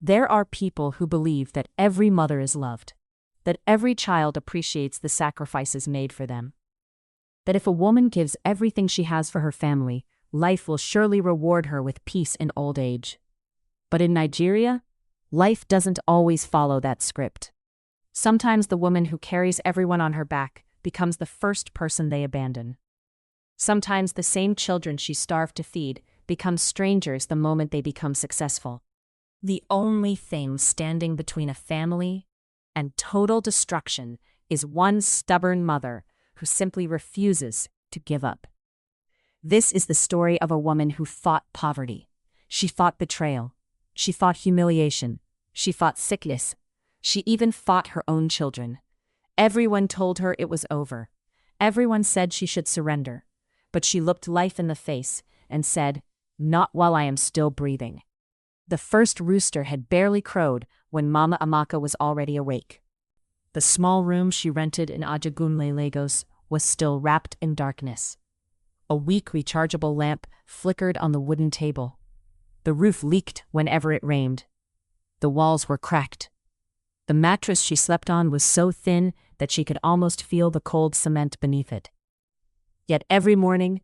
There are people who believe that every mother is loved, that every child appreciates the sacrifices made for them, that if a woman gives everything she has for her family, life will surely reward her with peace in old age. But in Nigeria, life doesn't always follow that script. Sometimes the woman who carries everyone on her back becomes the first person they abandon. Sometimes the same children she starved to feed become strangers the moment they become successful. The only thing standing between a family and total destruction is one stubborn mother who simply refuses to give up. This is the story of a woman who fought poverty. She fought betrayal. She fought humiliation. She fought sickness. She even fought her own children. Everyone told her it was over. Everyone said she should surrender. But she looked life in the face and said, "Not while I am still breathing." The first rooster had barely crowed when Mama Amaka was already awake. The small room she rented in Ajagunle, Lagos, was still wrapped in darkness. A weak rechargeable lamp flickered on the wooden table. The roof leaked whenever it rained. The walls were cracked. The mattress she slept on was so thin that she could almost feel the cold cement beneath it. Yet every morning,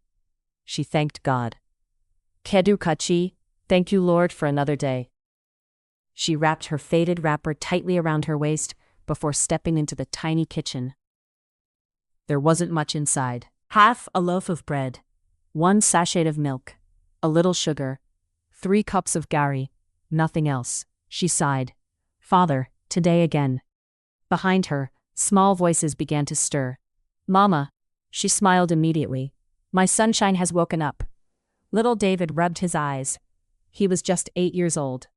she thanked God. Kedu Kachi, thank you, Lord, for another day. She wrapped her faded wrapper tightly around her waist before stepping into the tiny kitchen. There wasn't much inside. Half a loaf of bread, 1 sachet of milk, a little sugar, 3 cups of gari, nothing else. She sighed. Father, today again. Behind her, small voices began to stir. Mama, she smiled immediately. My sunshine has woken up. Little David rubbed his eyes. He was just 8 years old.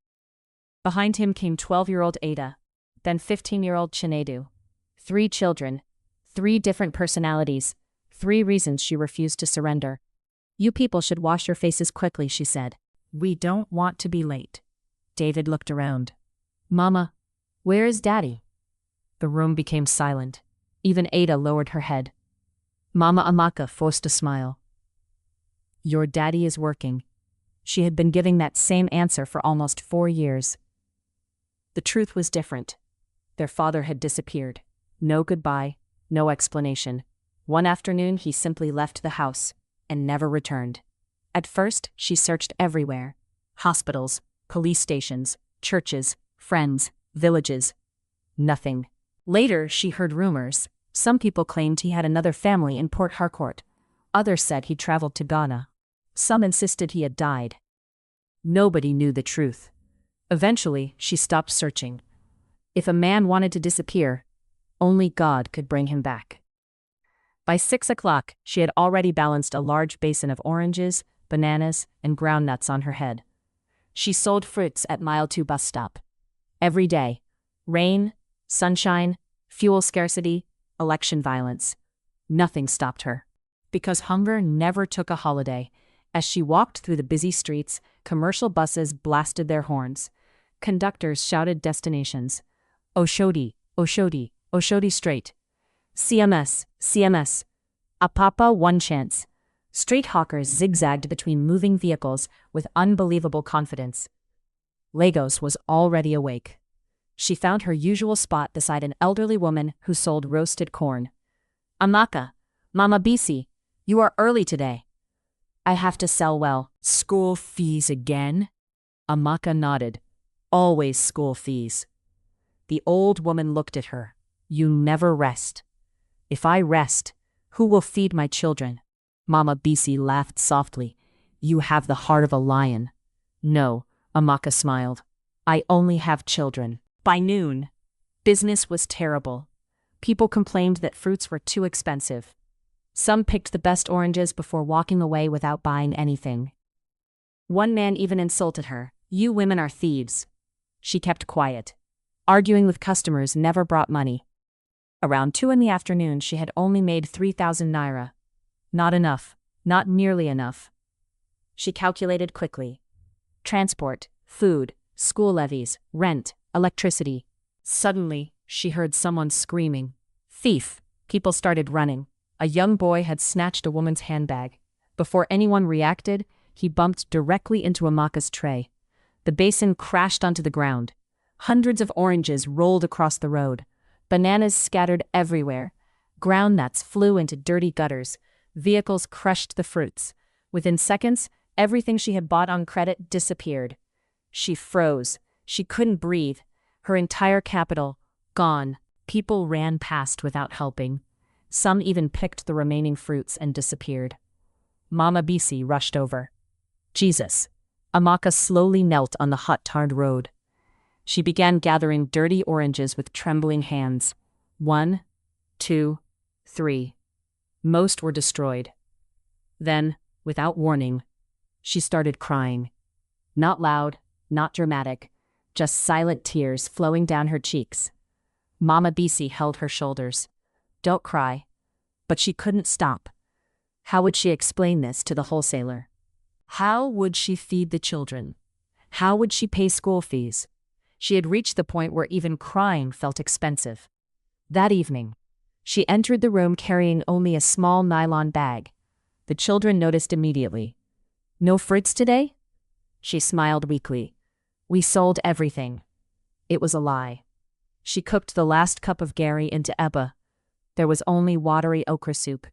Behind him came 12-year-old Ada, then 15-year-old Chinedu. 3 children, 3 different personalities, 3 reasons she refused to surrender. You people should wash your faces quickly, she said. We don't want to be late. David looked around. Mama, where is Daddy? The room became silent. Even Ada lowered her head. Mama Amaka forced a smile. Your daddy is working. She had been giving that same answer for almost 4 years. The truth was different. Their father had disappeared. No goodbye, no explanation. One afternoon he simply left the house and never returned. At first, she searched everywhere. Hospitals, police stations, churches, friends, villages. Nothing. Later, she heard rumors. Some people claimed he had another family in Port Harcourt. Others said he traveled to Ghana. Some insisted he had died. Nobody knew the truth. Eventually, she stopped searching. If a man wanted to disappear, only God could bring him back. By 6 o'clock, she had already balanced a large basin of oranges, bananas, and groundnuts on her head. She sold fruits at Mile 2 bus stop. Every day, rain, sunshine, fuel scarcity, election violence. Nothing stopped her. Because hunger never took a holiday. As she walked through the busy streets, commercial buses blasted their horns. Conductors shouted destinations. Oshodi, Oshodi, Oshodi Straight. CMS, CMS. Apapa, one chance. Street hawkers zigzagged between moving vehicles with unbelievable confidence. Lagos was already awake. She found her usual spot beside an elderly woman who sold roasted corn. Amaka, Mama Bisi, you are early today. I have to sell well. School fees again? Amaka nodded. Always school fees. The old woman looked at her. You never rest. If I rest, who will feed my children? Mama Bisi laughed softly. You have the heart of a lion. No, Amaka smiled. I only have children. By noon, business was terrible. People complained that fruits were too expensive. Some picked the best oranges before walking away without buying anything. One man even insulted her. You women are thieves. She kept quiet. Arguing with customers never brought money. Around 2 in the afternoon, she had only made 3,000 naira. Not enough. Not nearly enough. She calculated quickly. Transport, food, school levies, rent, electricity. Suddenly, she heard someone screaming. Thief! People started running. A young boy had snatched a woman's handbag. Before anyone reacted, he bumped directly into Amaka's tray. The basin crashed onto the ground. Hundreds of oranges rolled across the road. Bananas scattered everywhere. Groundnuts flew into dirty gutters. Vehicles crushed the fruits. Within seconds, everything she had bought on credit disappeared. She froze. She couldn't breathe. Her entire capital, gone. People ran past without helping. Some even picked the remaining fruits and disappeared. Mama Amaka rushed over. Jesus. Amaka slowly knelt on the hot, tarred road. She began gathering dirty oranges with trembling hands. 1, 2, 3. Most were destroyed. Then, without warning, she started crying. Not loud, not dramatic, just silent tears flowing down her cheeks. Mama Amaka held her shoulders. Don't cry. But she couldn't stop. How would she explain this to the wholesaler? How would she feed the children? How would she pay school fees? She had reached the point where even crying felt expensive. That evening, she entered the room carrying only a small nylon bag. The children noticed immediately. No fruits today? She smiled weakly. We sold everything. It was a lie. She cooked the last cup of gari into eba. There was only watery okra soup.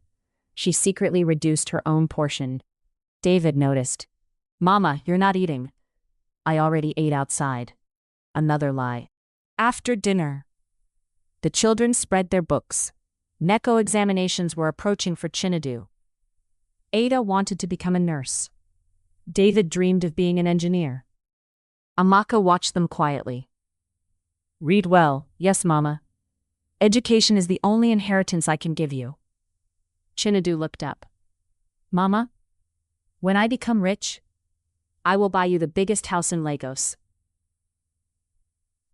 She secretly reduced her own portion. David noticed. Mama, you're not eating. I already ate outside. Another lie. After dinner, the children spread their books. NECO examinations were approaching for Chinedu. Ada wanted to become a nurse. David dreamed of being an engineer. Amaka watched them quietly. Read well, yes, Mama. Education is the only inheritance I can give you. Chinedu looked up. Mama, when I become rich, I will buy you the biggest house in Lagos.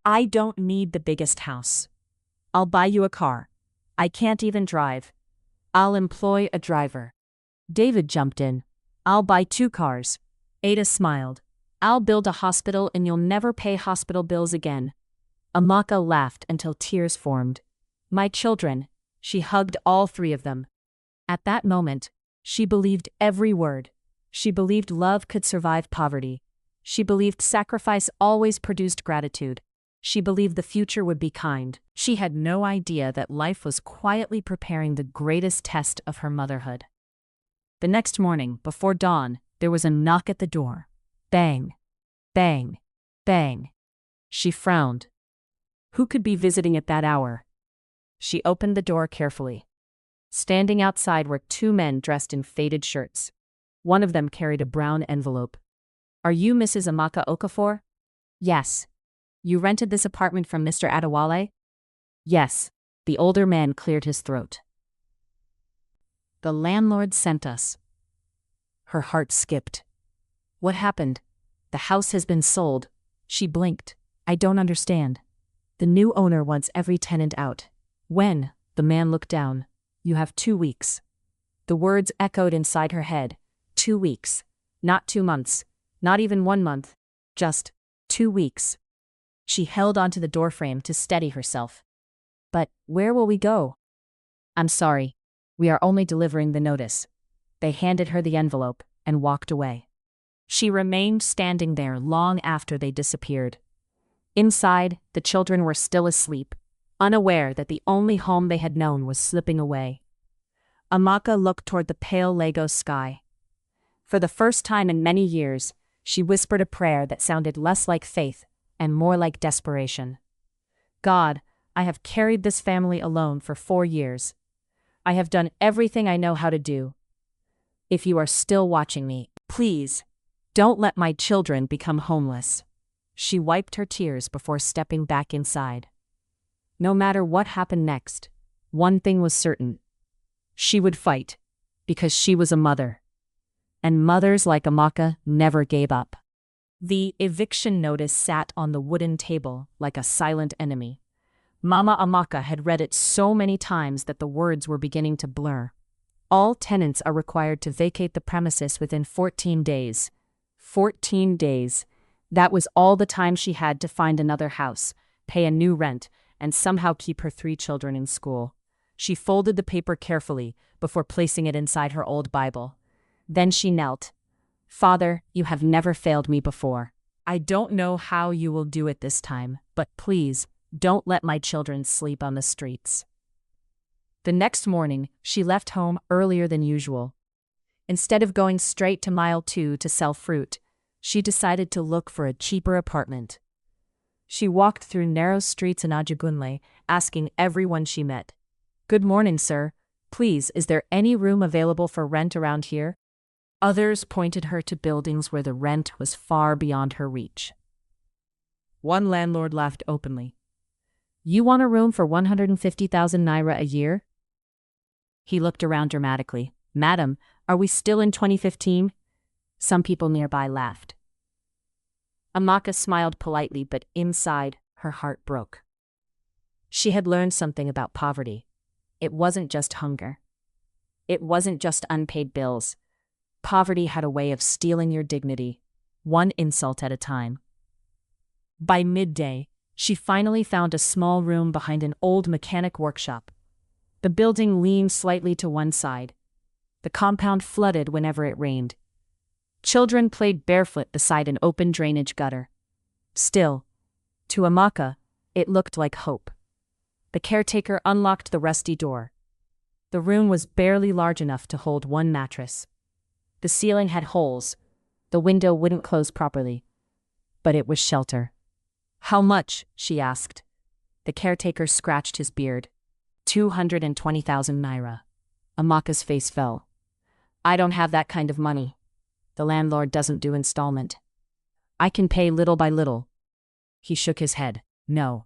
I don't need the biggest house. I'll buy you a car. I can't even drive. I'll employ a driver. David jumped in. I'll buy 2 cars. Ada smiled. I'll build a hospital and you'll never pay hospital bills again. Amaka laughed until tears formed. My children. She hugged all 3 of them. At that moment, she believed every word. She believed love could survive poverty. She believed sacrifice always produced gratitude. She believed the future would be kind. She had no idea that life was quietly preparing the greatest test of her motherhood. The next morning, before dawn, there was a knock at the door. Bang. Bang. Bang. She frowned. Who could be visiting at that hour? She opened the door carefully. Standing outside were 2 men dressed in faded shirts. One of them carried a brown envelope. Are you Mrs. Amaka Okafor? Yes. You rented this apartment from Mr. Adewale? Yes. The older man cleared his throat. The landlord sent us. Her heart skipped. What happened? The house has been sold. She blinked. I don't understand. The new owner wants every tenant out. When? The man looked down. You have 2 weeks. The words echoed inside her head. 2 weeks. Not 2 months. Not even 1 month. Just 2 weeks. She held onto the doorframe to steady herself. But where will we go? I'm sorry. We are only delivering the notice. They handed her the envelope and walked away. She remained standing there long after they disappeared. Inside, the children were still asleep, unaware that the only home they had known was slipping away. Amaka looked toward the pale Lagos sky. For the first time in many years, she whispered a prayer that sounded less like faith and more like desperation. God, I have carried this family alone for 4 years. I have done everything I know how to do. If you are still watching me, please, don't let my children become homeless. She wiped her tears before stepping back inside. No matter what happened next, one thing was certain. She would fight, because she was a mother. And mothers like Amaka never gave up. The eviction notice sat on the wooden table like a silent enemy. Mama Amaka had read it so many times that the words were beginning to blur. All tenants are required to vacate the premises within 14 days. 14 days. That was all the time she had to find another house, pay a new rent, and somehow keep her 3 children in school. She folded the paper carefully before placing it inside her old Bible. Then she knelt. Father, you have never failed me before. I don't know how you will do it this time, but please, don't let my children sleep on the streets. The next morning, she left home earlier than usual. Instead of going straight to mile 2 to sell fruit, she decided to look for a cheaper apartment. She walked through narrow streets in Ajugunle, asking everyone she met, "Good morning, sir. Please, is there any room available for rent around here?" Others pointed her to buildings where the rent was far beyond her reach. One landlord laughed openly. "You want a room for 150,000 naira a year?" He looked around dramatically. "Madam, are we still in 2015? Some people nearby laughed. Amaka smiled politely, but inside, her heart broke. She had learned something about poverty. It wasn't just hunger. It wasn't just unpaid bills. Poverty had a way of stealing your dignity, one insult at a time. By midday, she finally found a small room behind an old mechanic workshop. The building leaned slightly to one side. The compound flooded whenever it rained. Children played barefoot beside an open drainage gutter. Still, to Amaka, it looked like hope. The caretaker unlocked the rusty door. The room was barely large enough to hold one mattress. The ceiling had holes. The window wouldn't close properly. But it was shelter. "How much?" she asked. The caretaker scratched his beard. 220,000 naira. Amaka's face fell. "I don't have that kind of money. The landlord doesn't do installment. I can pay little by little." He shook his head. "No."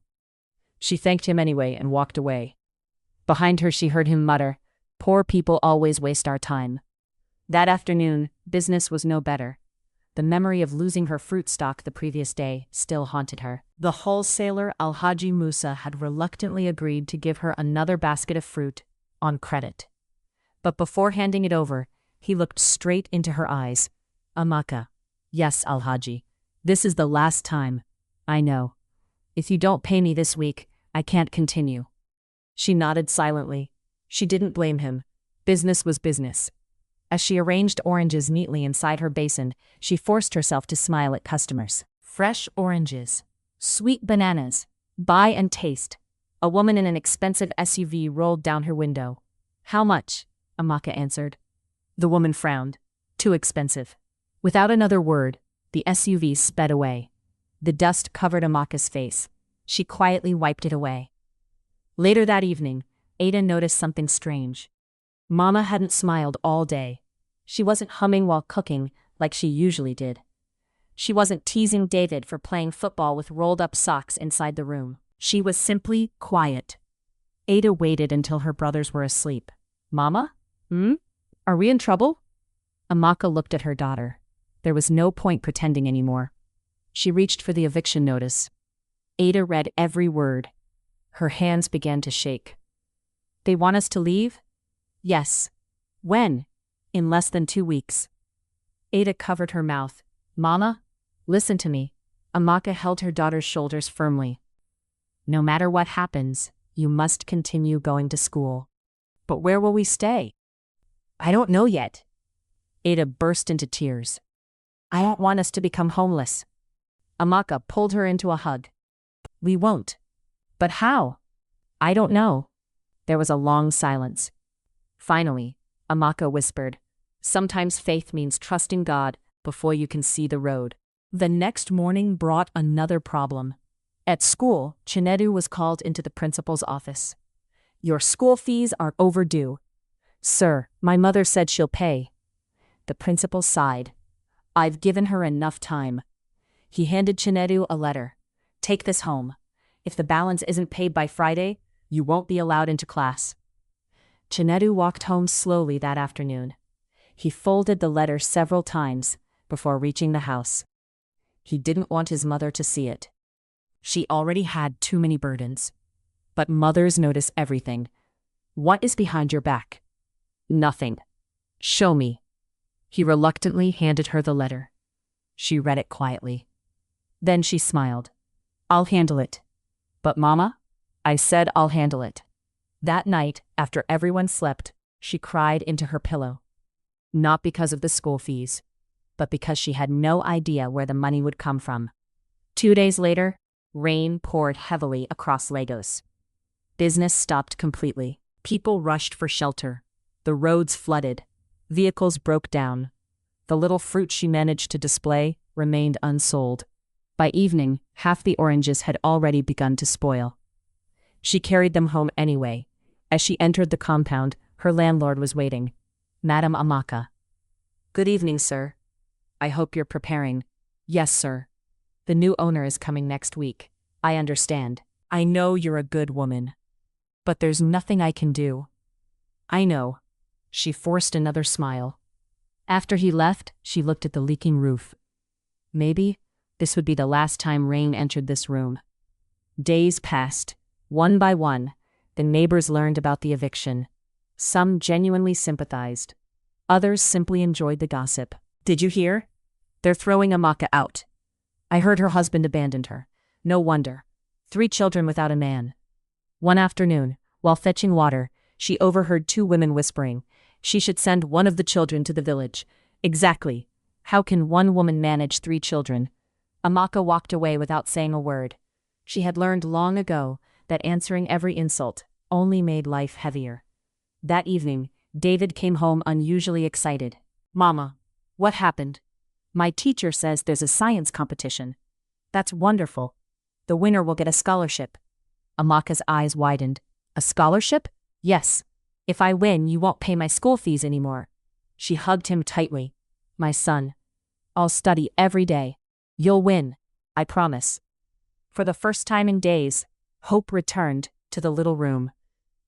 She thanked him anyway and walked away. Behind her she heard him mutter, "Poor people always waste our time." That afternoon, business was no better. The memory of losing her fruit stock the previous day still haunted her. The wholesaler Alhaji Musa had reluctantly agreed to give her another basket of fruit on credit. But before handing it over, he looked straight into her eyes. "Amaka." "Yes, Alhaji. This is the last time. I know. If you don't pay me this week, I can't continue." She nodded silently. She didn't blame him. Business was business. As she arranged oranges neatly inside her basin, she forced herself to smile at customers. Fresh oranges. Sweet bananas. Buy and taste. A woman in an expensive SUV rolled down her window. "How much?" Amaka answered. The woman frowned. "Too expensive." Without another word, the SUV sped away. The dust covered Amaka's face. She quietly wiped it away. Later that evening, Ada noticed something strange. Mama hadn't smiled all day. She wasn't humming while cooking like she usually did. She wasn't teasing David for playing football with rolled-up socks inside the room. She was simply quiet. Ada waited until her brothers were asleep. "Mama? Are we in trouble?" Amaka looked at her daughter. There was no point pretending anymore. She reached for the eviction notice. Ada read every word. Her hands began to shake. "They want us to leave?" "Yes." "When?" "In less than 2 weeks." Ada covered her mouth. "Mama, listen to me." Amaka held her daughter's shoulders firmly. "No matter what happens, you must continue going to school." "But where will we stay?" "I don't know yet." Ada burst into tears. "I don't want us to become homeless." Amaka pulled her into a hug. "We won't." "But how?" "I don't know." There was a long silence. Finally, Amaka whispered, "Sometimes faith means trusting God before you can see the road." The next morning brought another problem. At school, Chinedu was called into the principal's office. "Your school fees are overdue." "Sir, my mother said she'll pay." The principal sighed. "I've given her enough time." He handed Chinedu a letter. "Take this home. If the balance isn't paid by Friday, you won't be allowed into class." Chinedu walked home slowly that afternoon. He folded the letter several times before reaching the house. He didn't want his mother to see it. She already had too many burdens. But mothers notice everything. "What is behind your back?" "Nothing." "Show me." He reluctantly handed her the letter. She read it quietly. Then she smiled. "I'll handle it." "But Mama?" "I said I'll handle it." That night, after everyone slept, she cried into her pillow. Not because of the school fees. but because she had no idea where the money would come from. 2 days later, rain poured heavily across Lagos. Business stopped completely. People rushed for shelter. The roads flooded. Vehicles broke down. The little fruit she managed to display remained unsold. By evening, half the oranges had already begun to spoil. She carried them home anyway. As she entered the compound, her landlord was waiting. Madam Amaka. Good evening, sir. I hope you're preparing. Yes, sir. The new owner is coming next week. I understand. I know you're a good woman. But there's nothing I can do. I know. She forced another smile. After he left, she looked at the leaking roof. Maybe this would be the last time rain entered this room. Days passed. One by one, the neighbors learned about the eviction. Some genuinely sympathized. Others simply enjoyed the gossip. Did you hear? They're throwing Amaka out. I heard her husband abandoned her. No wonder. 3 children without a man. One afternoon, while fetching water, she overheard 2 women whispering, she should send one of the children to the village. Exactly. How can one woman manage 3 children? Amaka walked away without saying a word. She had learned long ago that answering every insult only made life heavier. That evening, David came home unusually excited. Mama, what happened? My teacher says there's a science competition. That's wonderful. The winner will get a scholarship. Amaka's eyes widened. A scholarship? Yes. If I win, you won't pay my school fees anymore. She hugged him tightly. My son, I'll study every day. You'll win. I promise. For the first time in days, hope returned to the little room.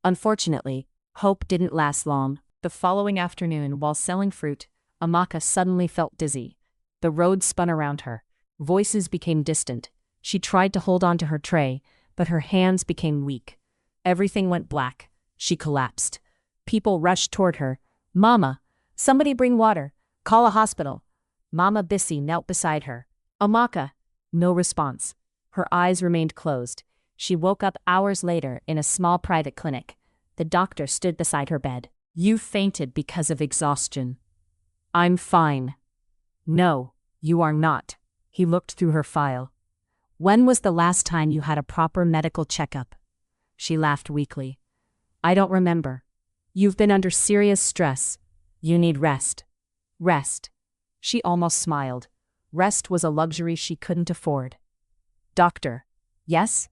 Unfortunately, hope didn't last long. The following afternoon, while selling fruit, Amaka suddenly felt dizzy. The road spun around her. Voices became distant. She tried to hold on to her tray, but her hands became weak. Everything went black. She collapsed. People rushed toward her. Mama, somebody bring water. Call a hospital. Mama Bissy knelt beside her. Amaka. No response. Her eyes remained closed. She woke up hours later in a small private clinic. The doctor stood beside her bed. You fainted because of exhaustion. I'm fine. No, you are not. He looked through her file. When was the last time you had a proper medical checkup? She laughed weakly. I don't remember. You've been under serious stress. You need rest. Rest. She almost smiled. Rest was a luxury she couldn't afford. Doctor. Yes?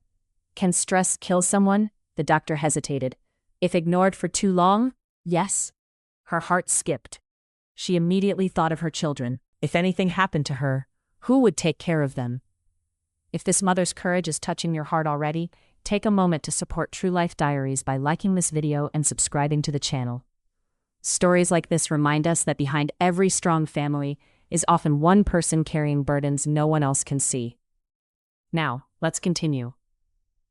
Can stress kill someone? The doctor hesitated. If ignored for too long? Yes. Her heart skipped. She immediately thought of her children. If anything happened to her, who would take care of them? If this mother's courage is touching your heart already, take a moment to support True Life Diaries by liking this video and subscribing to the channel. Stories like this remind us that behind every strong family is often one person carrying burdens no one else can see. Now, let's continue.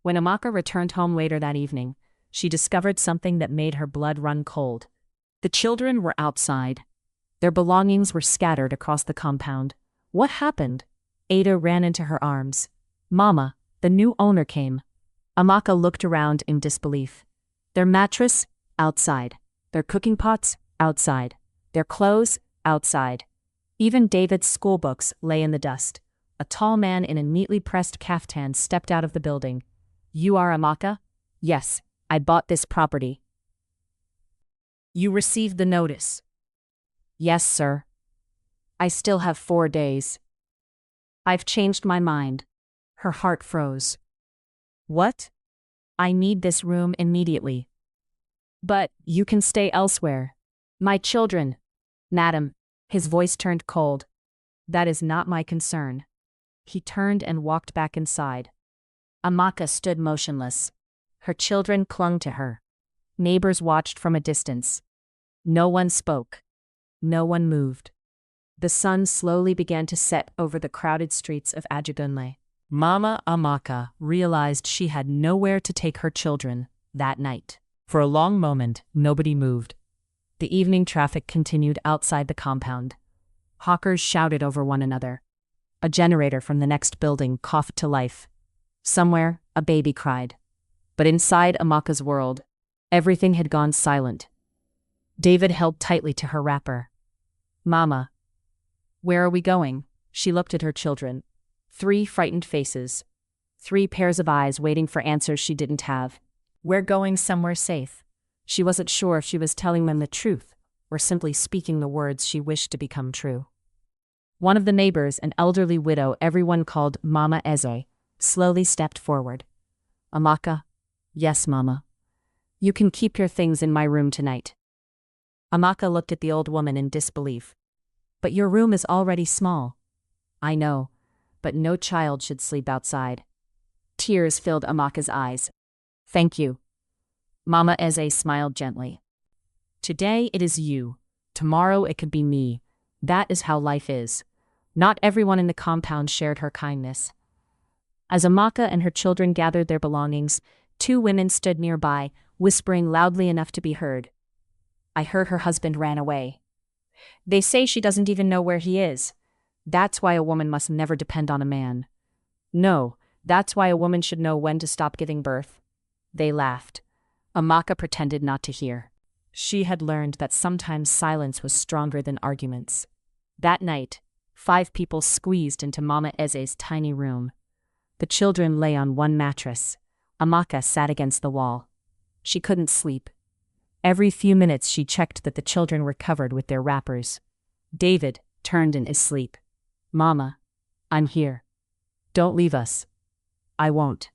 When Amaka returned home later that evening, she discovered something that made her blood run cold. The children were outside. Their belongings were scattered across the compound. What happened? Ada ran into her arms. Mama, the new owner came. Amaka looked around in disbelief. Their mattress? Outside. Their cooking pots? Outside. Their clothes? Outside. Even David's school books lay in the dust. A tall man in a neatly pressed caftan stepped out of the building. You are Amaka? Yes, I bought this property. You received the notice? Yes, sir. I still have 4 days. I've changed my mind. Her heart froze. What? I need this room immediately. But you can stay elsewhere. My children. Madam, his voice turned cold. That is not my concern. He turned and walked back inside. Amaka stood motionless. Her children clung to her. Neighbors watched from a distance. No one spoke. No one moved. The sun slowly began to set over the crowded streets of Ajegunle. Mama Amaka realized she had nowhere to take her children that night. For a long moment, nobody moved. The evening traffic continued outside the compound. Hawkers shouted over one another. A generator from the next building coughed to life. Somewhere, a baby cried. But inside Amaka's world, everything had gone silent. David held tightly to her wrapper. Mama. Where are we going? She looked at her children. 3 frightened faces. 3 pairs of eyes waiting for answers she didn't have. We're going somewhere safe. She wasn't sure if she was telling them the truth or simply speaking the words she wished to become true. One of the neighbors, an elderly widow everyone called Mama Amaka, slowly stepped forward. Amaka? Yes, Mama. You can keep your things in my room tonight. Amaka looked at the old woman in disbelief. But your room is already small. I know, but no child should sleep outside. Tears filled Amaka's eyes. Thank you. Mama Amaka smiled gently. Today it is you. Tomorrow it could be me. That is how life is. Not everyone in the compound shared her kindness. As Amaka and her children gathered their belongings, 2 women stood nearby, whispering loudly enough to be heard. I heard her husband ran away. They say she doesn't even know where he is. That's why a woman must never depend on a man. No, that's why a woman should know when to stop giving birth. They laughed. Amaka pretended not to hear. She had learned that sometimes silence was stronger than arguments. That night, 5 people squeezed into Mama Amaka's tiny room. The children lay on one mattress. Amaka sat against the wall. She couldn't sleep. Every few minutes she checked that the children were covered with their wrappers. David turned in his sleep. Mama, I'm here. Don't leave us. I won't.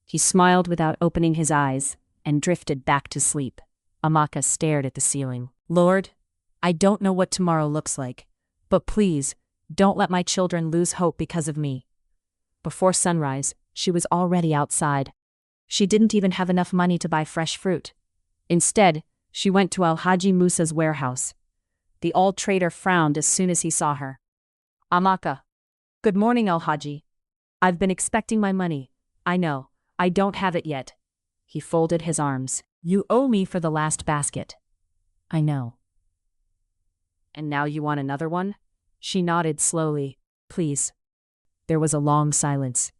He smiled without opening his eyes and drifted back to sleep. Amaka stared at the ceiling. Lord, I don't know what tomorrow looks like, but please, don't let my children lose hope because of me. Before sunrise, she was already outside. She didn't even have enough money to buy fresh fruit. Instead, she went to Al-Haji Musa's warehouse. The old trader frowned as soon as he saw her. Amaka. Good morning, Al-Haji. I've been expecting my money. I know, I don't have it yet. He folded his arms. You owe me for the last basket. I know. And now you want another one? She nodded slowly. Please. There was a long silence.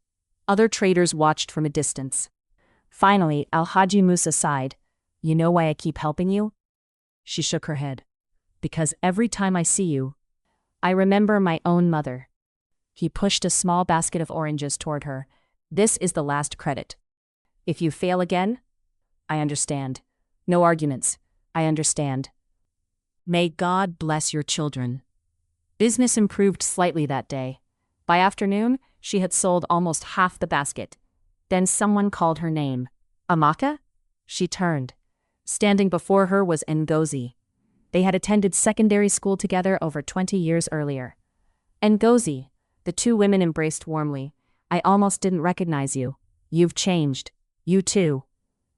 Other traders watched from a distance. Finally, Al-Haji Musa sighed. You know why I keep helping you? She shook her head. Because every time I see you, I remember my own mother. He pushed a small basket of oranges toward her. This is the last credit. If you fail again, I understand. No arguments. I understand. May God bless your children. Business improved slightly that day. By afternoon, she had sold almost half the basket. Then someone called her name. Amaka? She turned. Standing before her was Ngozi. They had attended secondary school together over 20 years earlier. Ngozi, the 2 women embraced warmly. I almost didn't recognize you. You've changed. You too.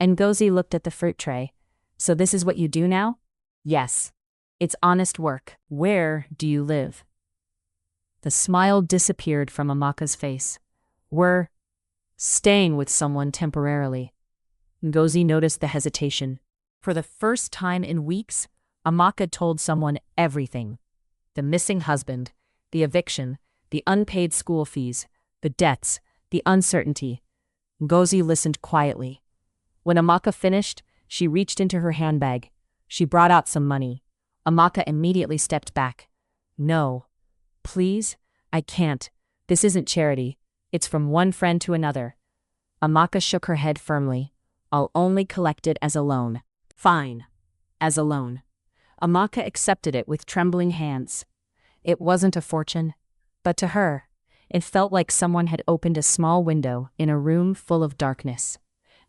Ngozi looked at the fruit tray. So this is what you do now? Yes. It's honest work. Where do you live? The smile disappeared from Amaka's face. We're staying with someone temporarily. Ngozi noticed the hesitation. For the first time in weeks, Amaka told someone everything. The missing husband, the eviction, the unpaid school fees, the debts, the uncertainty. Ngozi listened quietly. When Amaka finished, she reached into her handbag. She brought out some money. Amaka immediately stepped back. No. Please? I can't. This isn't charity. It's from one friend to another. Amaka shook her head firmly. I'll only collect it as a loan. Fine. As a loan. Amaka accepted it with trembling hands. It wasn't a fortune, but to her, it felt like someone had opened a small window in a room full of darkness.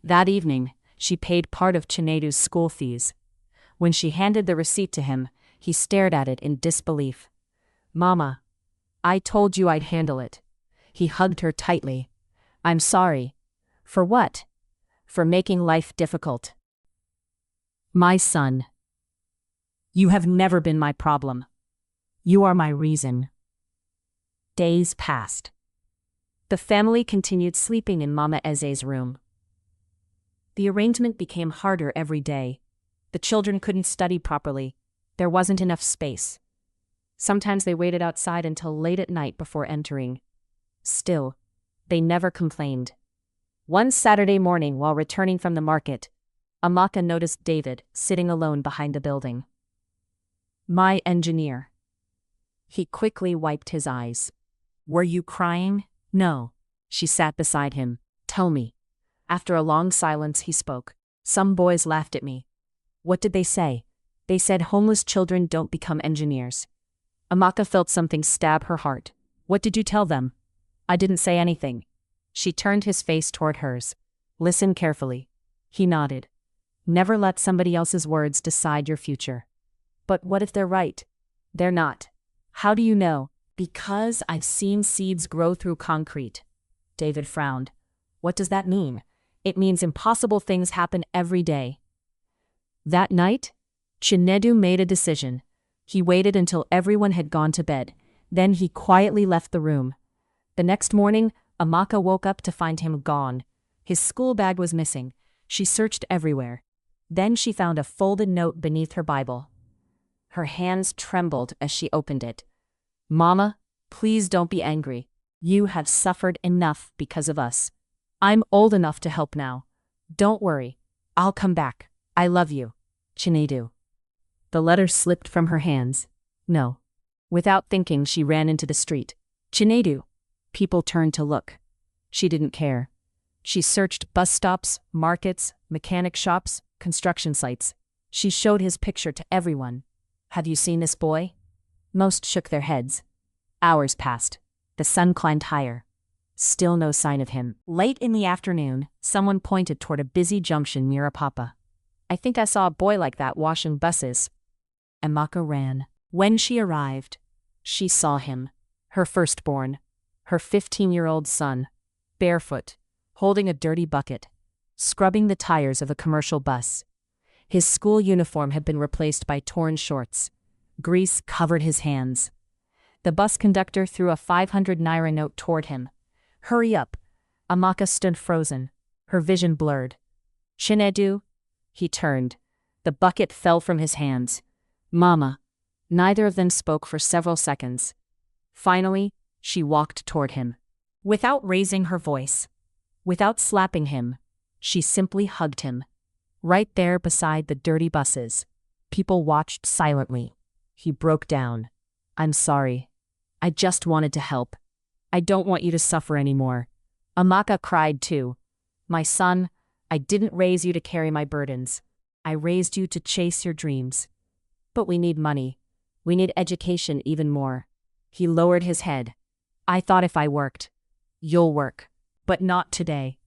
That evening, she paid part of Chinedu's school fees. When she handed the receipt to him, he stared at it in disbelief. Mama, I told you I'd handle it. He hugged her tightly. I'm sorry. For what? For making life difficult. My son. You have never been my problem. You are my reason. Days passed. The family continued sleeping in Mama Amaka's room. The arrangement became harder every day. The children couldn't study properly. There wasn't enough space. Sometimes they waited outside until late at night before entering. Still, they never complained. One Saturday morning while returning from the market, Amaka noticed David sitting alone behind a building. My engineer. He quickly wiped his eyes. Were you crying? No. She sat beside him. Tell me. After a long silence, he spoke. Some boys laughed at me. What did they say? They said homeless children don't become engineers. Amaka felt something stab her heart. What did you tell them? I didn't say anything. She turned his face toward hers. Listen carefully. He nodded. Never let somebody else's words decide your future. But what if they're right? They're not. How do you know? Because I've seen seeds grow through concrete. David frowned. What does that mean? It means impossible things happen every day. That night, Chinedu made a decision. He waited until everyone had gone to bed. Then he quietly left the room. The next morning, Amaka woke up to find him gone. His school bag was missing. She searched everywhere. Then she found a folded note beneath her Bible. Her hands trembled as she opened it. Mama, please don't be angry. You have suffered enough because of us. I'm old enough to help now. Don't worry. I'll come back. I love you. Chinedu. The letter slipped from her hands. No. Without thinking, she ran into the street. Chinedu. People turned to look. She didn't care. She searched bus stops, markets, mechanic shops, construction sites. She showed his picture to everyone. Have you seen this boy? Most shook their heads. Hours passed. The sun climbed higher. Still no sign of him. Late in the afternoon, someone pointed toward a busy junction near Apapa. I think I saw a boy like that washing buses. Amaka ran. When she arrived, she saw him, her firstborn, her 15-year-old son, barefoot, holding a dirty bucket, scrubbing the tires of a commercial bus. His school uniform had been replaced by torn shorts. Grease covered his hands. The bus conductor threw a 500 naira note toward him. Hurry up. Amaka stood frozen, her vision blurred. Chinedu? He turned. The bucket fell from his hands. Mama. Neither of them spoke for several seconds. Finally, she walked toward him. Without raising her voice, without slapping him, she simply hugged him. Right there beside the dirty buses. People watched silently. He broke down. I'm sorry. I just wanted to help. I don't want you to suffer anymore. Amaka cried too. My son, I didn't raise you to carry my burdens. I raised you to chase your dreams. But we need money. We need education even more. He lowered his head. I thought if I worked. You'll work. But not today.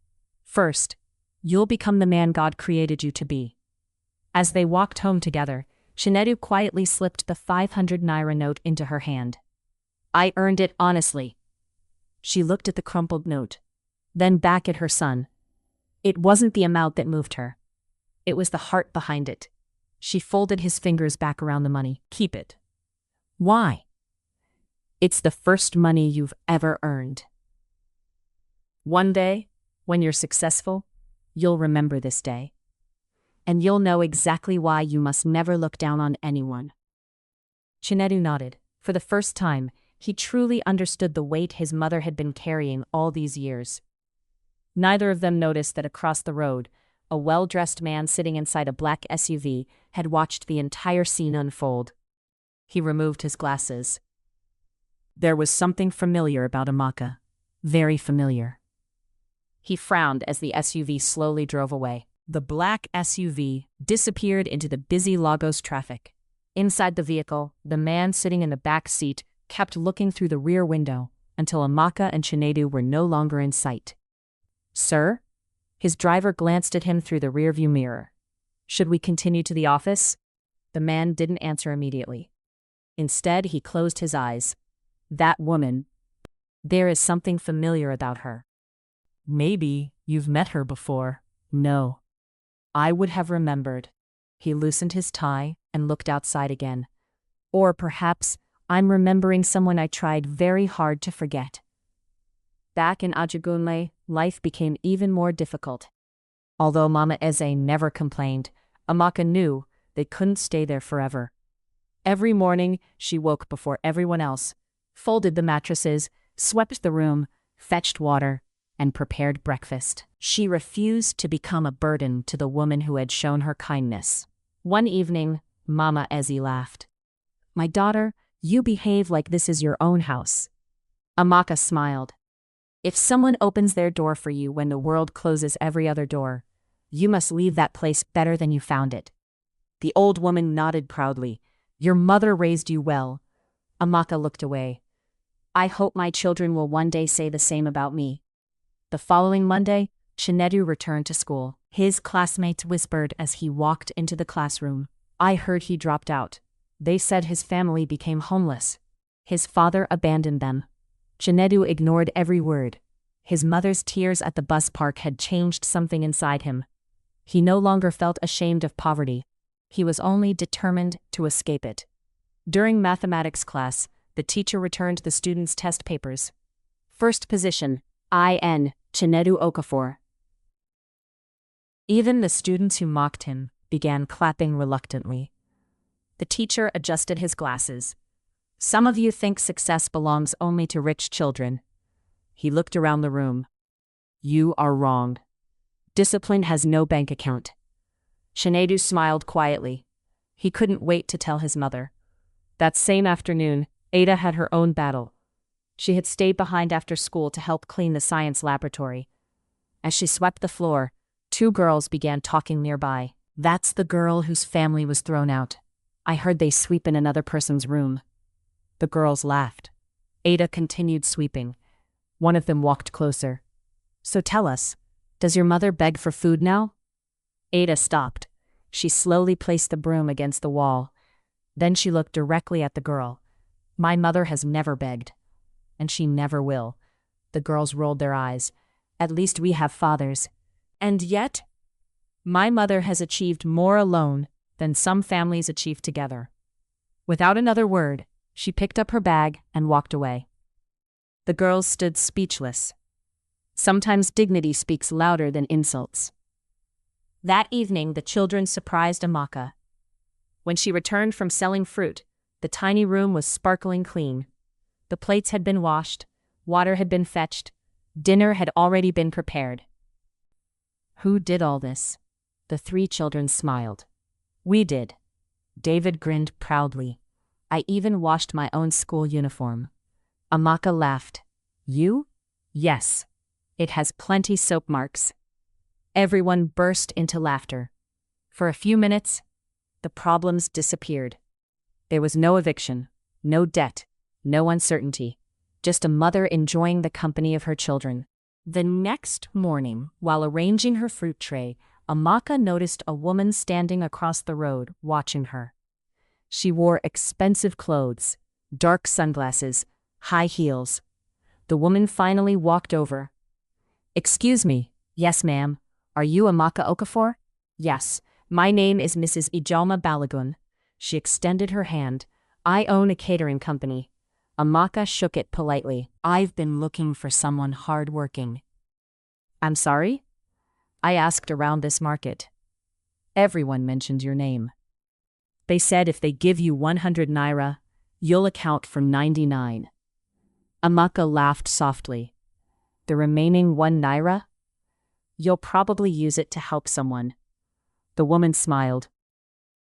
First, you'll become the man God created you to be. As they walked home together, Chinedu quietly slipped the 500 naira note into her hand. I earned it honestly. She looked at the crumpled note, then back at her son. It wasn't the amount that moved her. It was the heart behind it. She folded his fingers back around the money. Keep it. Why? It's the first money you've ever earned. One day, when you're successful, you'll remember this day. And you'll know exactly why you must never look down on anyone. Chinedu nodded. For the first time, he truly understood the weight his mother had been carrying all these years. Neither of them noticed that across the road, a well-dressed man sitting inside a black SUV had watched the entire scene unfold. He removed his glasses. There was something familiar about Amaka. Very familiar. He frowned as the SUV slowly drove away. The black SUV disappeared into the busy Lagos traffic. Inside the vehicle, the man sitting in the back seat kept looking through the rear window until Amaka and Chinedu were no longer in sight. Sir? His driver glanced at him through the rearview mirror. Should we continue to the office? The man didn't answer immediately. Instead, he closed his eyes. That woman. There is something familiar about her. Maybe you've met her before. No. I would have remembered. He loosened his tie and looked outside again. Or perhaps I'm remembering someone I tried very hard to forget. Back in Ajagunle, life became even more difficult. Although Mama Eze never complained, Amaka knew they couldn't stay there forever. Every morning, she woke before everyone else, folded the mattresses, swept the room, fetched water, and prepared breakfast. She refused to become a burden to the woman who had shown her kindness. One evening, Mama Eze laughed. My daughter, You behave like this is your own house. Amaka smiled. If someone opens their door for you when the world closes every other door, you must leave that place better than you found it. The old woman nodded proudly. Your mother raised you well. Amaka looked away. I hope my children will one day say the same about me. The following Monday, Chinedu returned to school. His classmates whispered as he walked into the classroom. I heard he dropped out. They said his family became homeless. His father abandoned them. Chinedu ignored every word. His mother's tears at the bus park had changed something inside him. He no longer felt ashamed of poverty. He was only determined to escape it. During mathematics class, the teacher returned the students' test papers. First position, IN, Chinedu Okafor. Even the students who mocked him began clapping reluctantly. The teacher adjusted his glasses. Some of you think success belongs only to rich children. He looked around the room. You are wrong. Discipline has no bank account. Chinedu smiled quietly. He couldn't wait to tell his mother. That same afternoon, Ada had her own battle. She had stayed behind after school to help clean the science laboratory. As she swept the floor, two girls began talking nearby. That's the girl whose family was thrown out. I heard they sweep in another person's room. The girls laughed. Ada continued sweeping. One of them walked closer. So tell us, does your mother beg for food now? Ada stopped. She slowly placed the broom against the wall. Then she looked directly at the girl. My mother has never begged. And she never will. The girls rolled their eyes. At least we have fathers. And yet, my mother has achieved more alone than some families achieve together. Without another word, she picked up her bag and walked away. The girls stood speechless. Sometimes dignity speaks louder than insults. That evening, the children surprised Amaka. When she returned from selling fruit, the tiny room was sparkling clean. The plates had been washed, water had been fetched, dinner had already been prepared. Who did all this? The three children smiled. We did. David grinned proudly. I even washed my own school uniform. Amaka laughed. You? Yes. It has plenty soap marks. Everyone burst into laughter. For a few minutes, the problems disappeared. There was no eviction, no debt, no uncertainty, just a mother enjoying the company of her children. The next morning, while arranging her fruit tray, Amaka noticed a woman standing across the road, watching her. She wore expensive clothes, dark sunglasses, high heels. The woman finally walked over. Excuse me. Yes, ma'am. Are you Amaka Okafor? Yes. My name is Mrs. Ijalma Balagun. She extended her hand. I own a catering company. Amaka shook it politely. I've been looking for someone hard-working. I'm sorry? I asked around this market. Everyone mentioned your name. They said if they give you 100 naira, you'll account for 99. Amaka laughed softly. The remaining 1 naira? You'll probably use it to help someone. The woman smiled.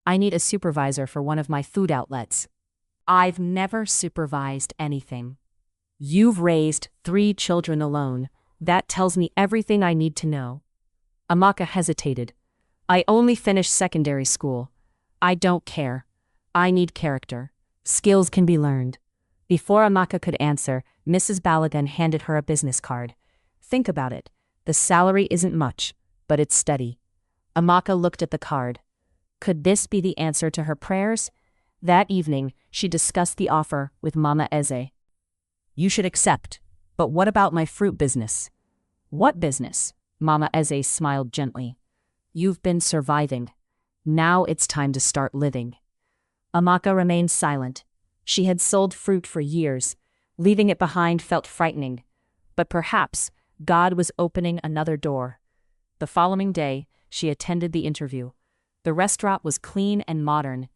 I need a supervisor for one of my food outlets. I've never supervised anything. You've raised 3 children alone. That tells me everything I need to know. Amaka hesitated. I only finished secondary school. I don't care. I need character. Skills can be learned. Before Amaka could answer, Mrs. Balagan handed her a business card. Think about it. The salary isn't much, but it's steady. Amaka looked at the card. Could this be the answer to her prayers? That evening, she discussed the offer with Mama Eze. You should accept, but what about my fruit business? What business? Mama Eze smiled gently. You've been surviving. Now it's time to start living. Amaka remained silent. She had sold fruit for years. Leaving it behind felt frightening. But perhaps God was opening another door. The following day, she attended the interview. The restaurant was clean and modern.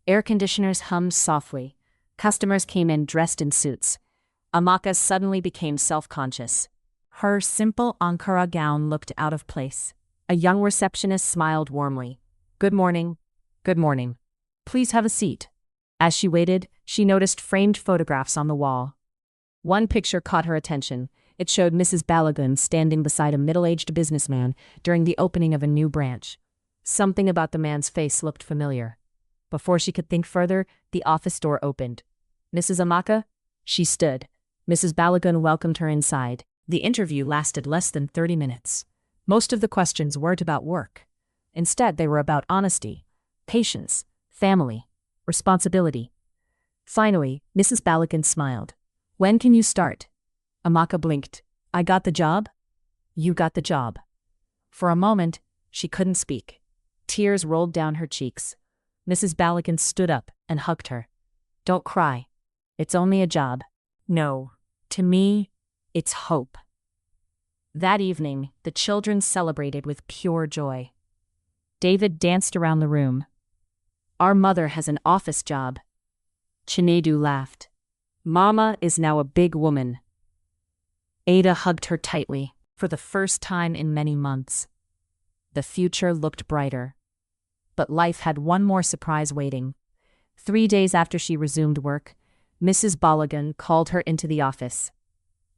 Air conditioners hummed softly. Customers came in dressed in suits. Amaka suddenly became self-conscious. Her simple Ankara gown looked out of place. A young receptionist smiled warmly. Good morning. Good morning. Please have a seat. As she waited, she noticed framed photographs on the wall. One picture caught her attention. It showed Mrs. Balogun standing beside a middle-aged businessman during the opening of a new branch. Something about the man's face looked familiar. Before she could think further, the office door opened. "Mrs. Amaka?" She stood. Mrs. Balogun welcomed her inside. The interview lasted less than 30 minutes. Most of the questions weren't about work. Instead, they were about honesty, patience, family, responsibility. Finally, Mrs. Balogun smiled. "When can you start?" Amaka blinked. "I got the job?" "You got the job." For a moment, she couldn't speak. Tears rolled down her cheeks. Mrs. Balogun stood up and hugged her. "Don't cry. It's only a job." "No. To me, it's hope." That evening, the children celebrated with pure joy. David danced around the room. "Our mother has an office job." Chinedu laughed. "Mama is now a big woman." Ada hugged her tightly, for the first time in many months. The future looked brighter. But life had one more surprise waiting. 3 days after she resumed work, Mrs. Balogun called her into the office.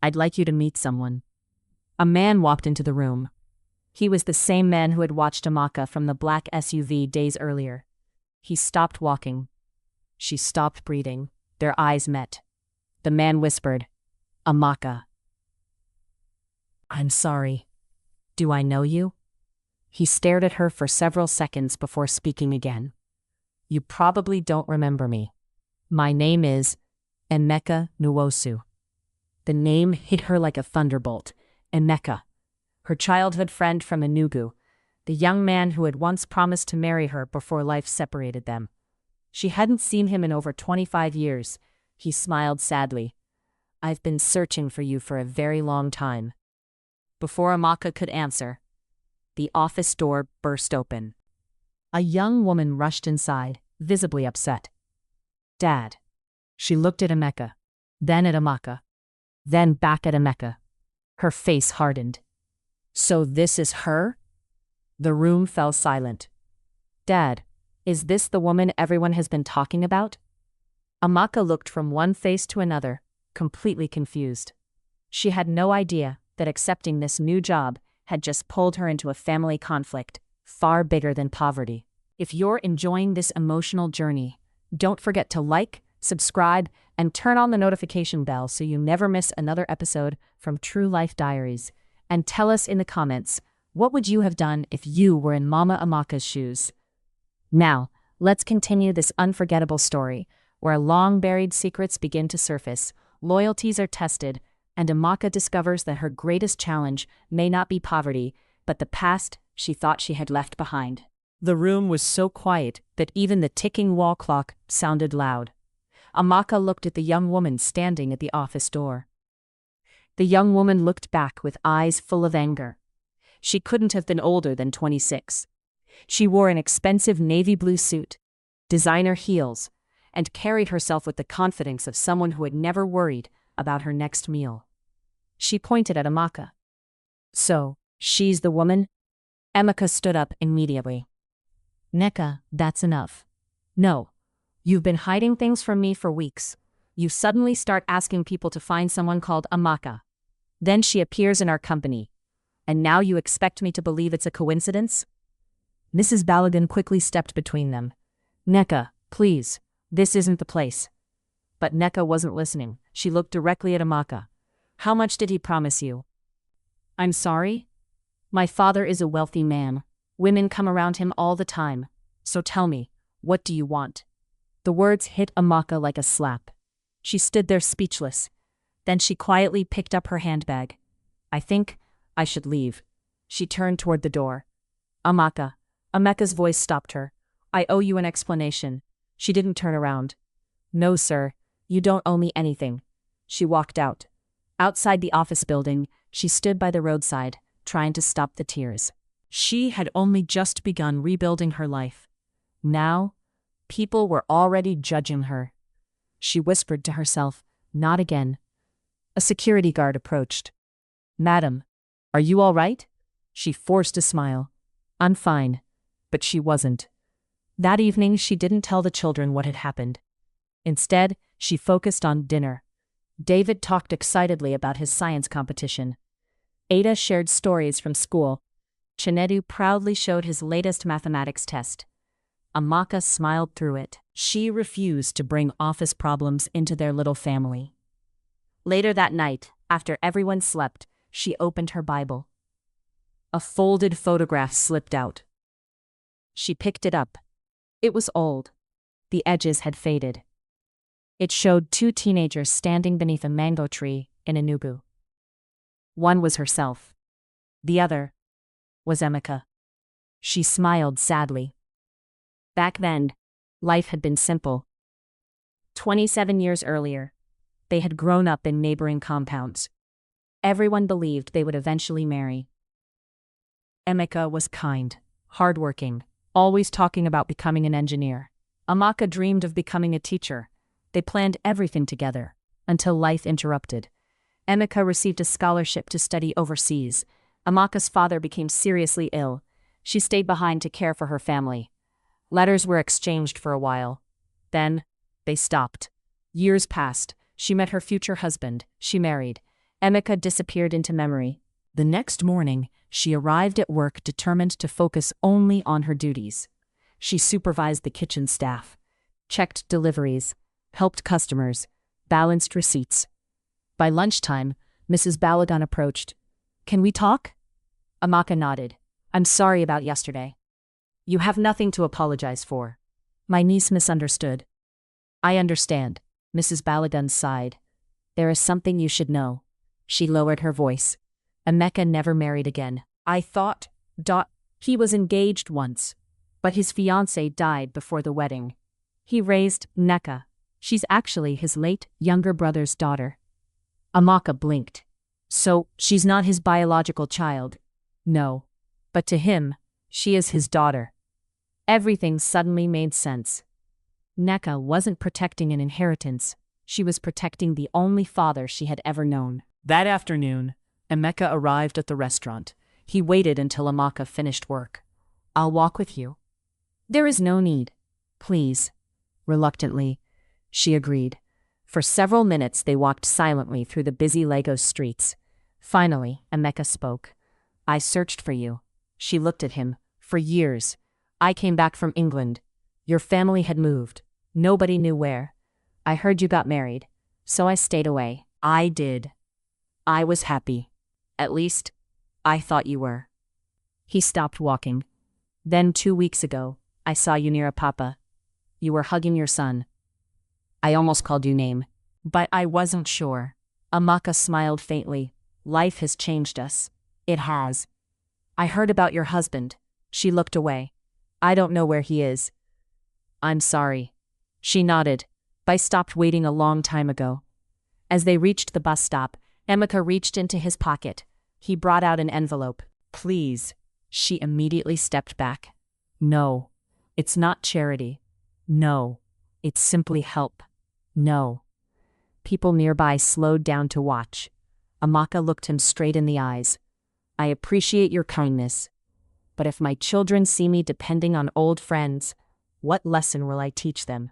"I'd like you to meet someone." A man walked into the room. He was the same man who had watched Amaka from the black SUV days earlier. He stopped walking. She stopped breathing. Their eyes met. The man whispered, "Amaka." "I'm sorry. Do I know you?" He stared at her for several seconds before speaking again. "You probably don't remember me. My name is Emeka Nwosu." The name hit her like a thunderbolt. Emeka, her childhood friend from Enugu, the young man who had once promised to marry her before life separated them. She hadn't seen him in over 25 years. He smiled sadly. "I've been searching for you for a very long time." Before Amaka could answer, the office door burst open. A young woman rushed inside, visibly upset. "Dad." She looked at Emeka, then at Amaka, then back at Emeka. Her face hardened. "So this is her?" The room fell silent. "Dad, is this the woman everyone has been talking about?" Amaka looked from one face to another, completely confused. She had no idea that accepting this new job had just pulled her into a family conflict far bigger than poverty. If you're enjoying this emotional journey, don't forget to like, subscribe, and turn on the notification bell so you never miss another episode from True Life Diaries. And tell us in the comments, what would you have done if you were in Mama Amaka's shoes? Now, let's continue this unforgettable story, where long-buried secrets begin to surface, loyalties are tested, and Amaka discovers that her greatest challenge may not be poverty, but the past she thought she had left behind. The room was so quiet that even the ticking wall clock sounded loud. Amaka looked at the young woman standing at the office door. The young woman looked back with eyes full of anger. She couldn't have been older than 26. She wore an expensive navy blue suit, designer heels, and carried herself with the confidence of someone who had never worried about her next meal. She pointed at Amaka. "So, she's the woman?" Amaka stood up immediately. "Neka, that's enough. No. You've been hiding things from me for weeks. You suddenly start asking people to find someone called Amaka. Then she appears in our company. And now you expect me to believe it's a coincidence?" Mrs. Balogun quickly stepped between them. "Neka, please, this isn't the place." But Neka wasn't listening. She looked directly at Amaka. "How much did he promise you?" "I'm sorry? My father is a wealthy man. Women come around him all the time. So tell me, what do you want?" The words hit Amaka like a slap. She stood there speechless. Then she quietly picked up her handbag. "I think I should leave." She turned toward the door. Amaka's voice stopped her. "I owe you an explanation." She didn't turn around. "No, sir, you don't owe me anything." She walked out. Outside the office building, she stood by the roadside, trying to stop the tears. She had only just begun rebuilding her life. Now, people were already judging her. She whispered to herself, "Not again." A security guard approached. "Madam, are you all right?" She forced a smile. "I'm fine." But she wasn't. That evening, she didn't tell the children what had happened. Instead, she focused on dinner. David talked excitedly about his science competition. Ada shared stories from school. Chinedu proudly showed his latest mathematics test. Amaka smiled through it. She refused to bring office problems into their little family. Later that night, after everyone slept, she opened her Bible. A folded photograph slipped out. She picked it up. It was old. The edges had faded. It showed two teenagers standing beneath a mango tree in Enugu. One was herself. The other was Amaka. She smiled sadly. Back then, life had been simple. 27 years earlier, they had grown up in neighboring compounds. Everyone believed they would eventually marry. Amaka was kind, hardworking, always talking about becoming an engineer. Amaka dreamed of becoming a teacher. They planned everything together, until life interrupted. Amaka received a scholarship to study overseas. Amaka's father became seriously ill. She stayed behind to care for her family. Letters were exchanged for a while. Then, they stopped. Years passed. She met her future husband. She married. Amaka disappeared into memory. The next morning, she arrived at work determined to focus only on her duties. She supervised the kitchen staff, checked deliveries, helped customers, balanced receipts. By lunchtime, Mrs. Balagon approached. "Can we talk?" Amaka nodded. "I'm sorry about yesterday." "You have nothing to apologize for." "My niece misunderstood." "I understand." Mrs. Balagon sighed. "There is something you should know." She lowered her voice. Amaka never married again. "I thought, he was engaged once, but his fiancée died before the wedding. He raised Neka. She's actually his late younger brother's daughter." Amaka blinked. "So, she's not his biological child?" "No. But to him, she is his daughter." Everything suddenly made sense. Neka wasn't protecting an inheritance. She was protecting the only father she had ever known. That afternoon, Amaka arrived at the restaurant. He waited until Amaka finished work. "I'll walk with you." "There is no need. Please." Reluctantly, she agreed. For several minutes they walked silently through the busy Lagos streets. Finally, Amaka spoke. "I searched for you." She looked at him. "For years. I came back from England. Your family had moved. Nobody knew where. I heard you got married, so I stayed away." "I did. I was happy. At least, I thought you were." He stopped walking. "Then 2 weeks ago, I saw you near a papa. You were hugging your son. I almost called you name, but I wasn't sure." Amaka smiled faintly. "Life has changed us." "It has." "I heard about your husband." She looked away. "I don't know where he is." "I'm sorry." She nodded. "I stopped waiting a long time ago." As they reached the bus stop, Amaka reached into his pocket. He brought out an envelope. "Please." She immediately stepped back. "No. It's not charity. No. It's simply help. No." People nearby slowed down to watch. Amaka looked him straight in the eyes. "I appreciate your kindness. But if my children see me depending on old friends, what lesson will I teach them?"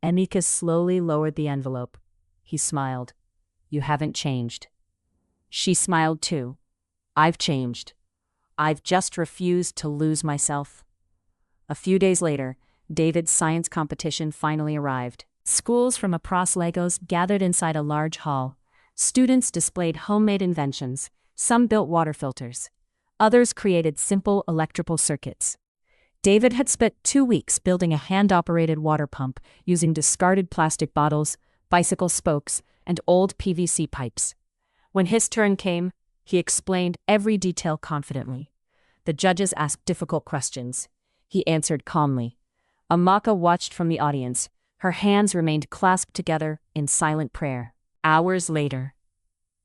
Amika slowly lowered the envelope. He smiled. "You haven't changed." She smiled too. "I've changed. I've just refused to lose myself." A few days later, David's science competition finally arrived. Schools from across Lagos gathered inside a large hall. Students displayed homemade inventions. Some built water filters. Others created simple electrical circuits. David had spent 2 weeks building a hand-operated water pump using discarded plastic bottles, bicycle spokes, and old PVC pipes. When his turn came, he explained every detail confidently. The judges asked difficult questions. He answered calmly. Amaka watched from the audience. Her hands remained clasped together in silent prayer. Hours later,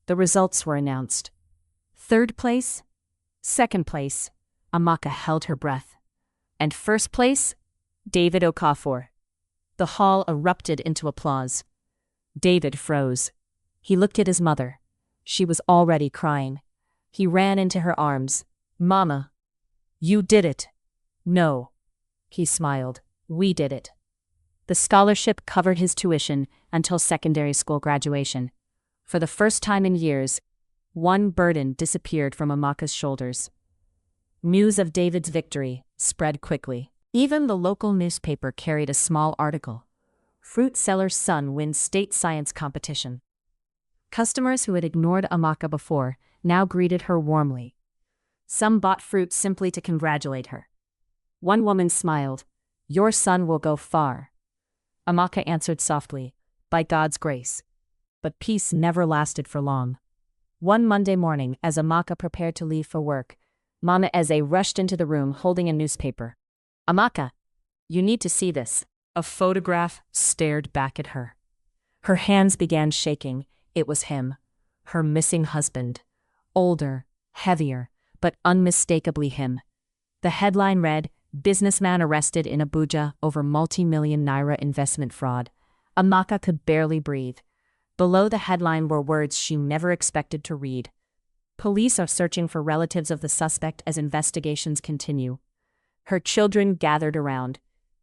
the results were announced. 3rd place, 2nd place, Amaka held her breath. And 1st place, David Okafor. The hall erupted into applause. David froze. He looked at his mother. She was already crying. He ran into her arms. "Mama, you did it." "No." He smiled. "We did it." The scholarship covered his tuition until secondary school graduation. For the first time in years, one burden disappeared from Amaka's shoulders. News of David's victory spread quickly. Even the local newspaper carried a small article. Fruit seller's son wins state science competition. Customers who had ignored Amaka before now greeted her warmly. Some bought fruit simply to congratulate her. One woman smiled, "Your son will go far." Amaka answered softly, "By God's grace." But peace never lasted for long. One Monday morning, as Amaka prepared to leave for work, Mama Eze rushed into the room holding a newspaper. "Amaka, you need to see this." A photograph stared back at her. Her hands began shaking. It was him, her missing husband. Older, heavier, but unmistakably him. The headline read, "Businessman arrested in Abuja over multi-million naira investment fraud." Amaka could barely breathe. Below the headline were words she never expected to read. "Police are searching for relatives of the suspect as investigations continue." Her children gathered around.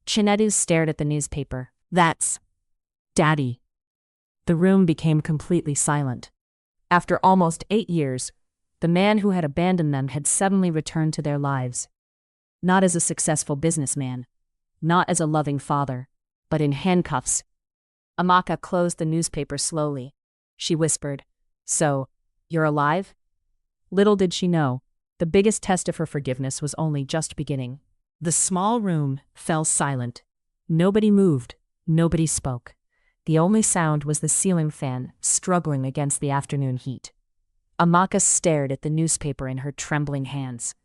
Chinedu stared at the newspaper. "That's Daddy." The room became completely silent. After almost 8 years, the man who had abandoned them had suddenly returned to their lives. Not as a successful businessman, not as a loving father, but in handcuffs. Amaka closed the newspaper slowly. She whispered, "So, you're alive?" Little did she know, the biggest test of her forgiveness was only just beginning. The small room fell silent. Nobody moved, nobody spoke. The only sound was the ceiling fan struggling against the afternoon heat. Amaka stared at the newspaper in her trembling hands.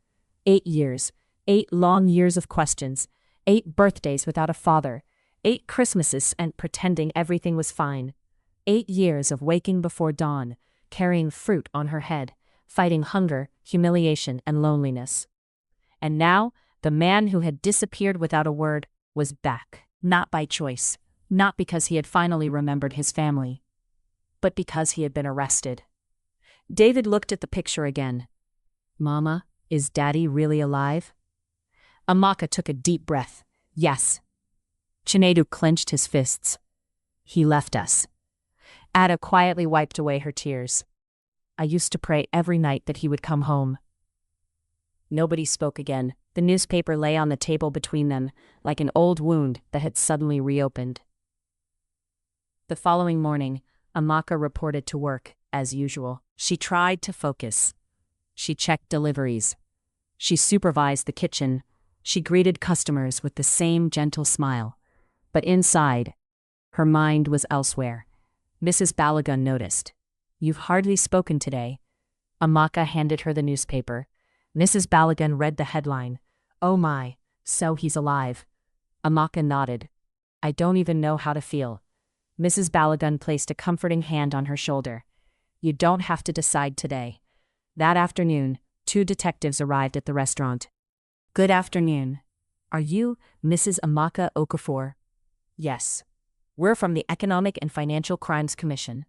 8 years, 8 long years of questions, 8 birthdays without a father, 8 Christmases spent pretending everything was fine, 8 years of waking before dawn, carrying fruit on her head, fighting hunger, humiliation, and loneliness. And now, the man who had disappeared without a word was back, not by choice, not because he had finally remembered his family, but because he had been arrested. David looked at the picture again. "Mama, is Daddy really alive?" Amaka took a deep breath. "Yes." Chinedu clenched his fists. "He left us." Ada quietly wiped away her tears. "I used to pray every night that he would come home." Nobody spoke again. The newspaper lay on the table between them, like an old wound that had suddenly reopened. The following morning, Amaka reported to work, as usual. She tried to focus. She checked deliveries. She supervised the kitchen. She greeted customers with the same gentle smile. But inside, her mind was elsewhere. Mrs. Balagun noticed. "You've hardly spoken today." Amaka handed her the newspaper. Mrs. Balagun read the headline. "Oh my, so he's alive." Amaka nodded. "I don't even know how to feel." Mrs. Balagun placed a comforting hand on her shoulder. "You don't have to decide today." That afternoon, 2 detectives arrived at the restaurant. "Good afternoon. Are you Mrs. Amaka Okafor?" "Yes. We're from the Economic and Financial Crimes Commission."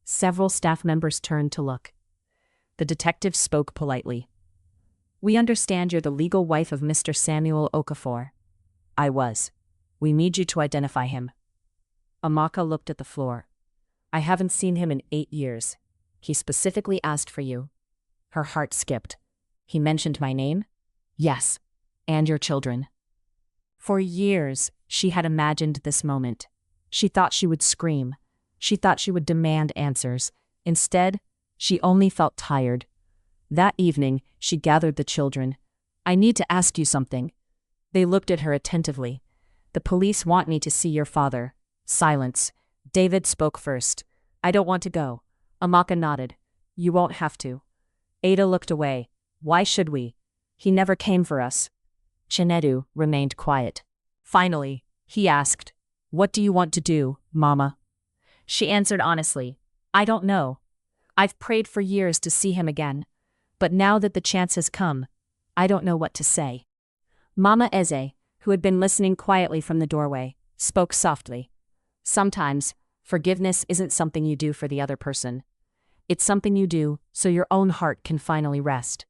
Several staff members turned to look. The detectives spoke politely. "We understand you're the legal wife of Mr. Samuel Okafor." "I was. We need you to identify him." Amaka looked at the floor. "I haven't seen him in 8 years. He specifically asked for you." Her heart skipped. "He mentioned my name?" "Yes. And your children." For years, she had imagined this moment. She thought she would scream. She thought she would demand answers. Instead, she only felt tired. That evening, she gathered the children. "I need to ask you something." They looked at her attentively. "The police want me to see your father." Silence. David spoke first. "I don't want to go." Amaka nodded. "You won't have to." Ada looked away. "Why should we? He never came for us." Chinedu remained quiet. Finally, he asked, "What do you want to do, Mama?" She answered honestly, "I don't know. I've prayed for years to see him again. But now that the chance has come, I don't know what to say." Mama Eze, who had been listening quietly from the doorway, spoke softly. "Sometimes, forgiveness isn't something you do for the other person. It's something you do so your own heart can finally rest."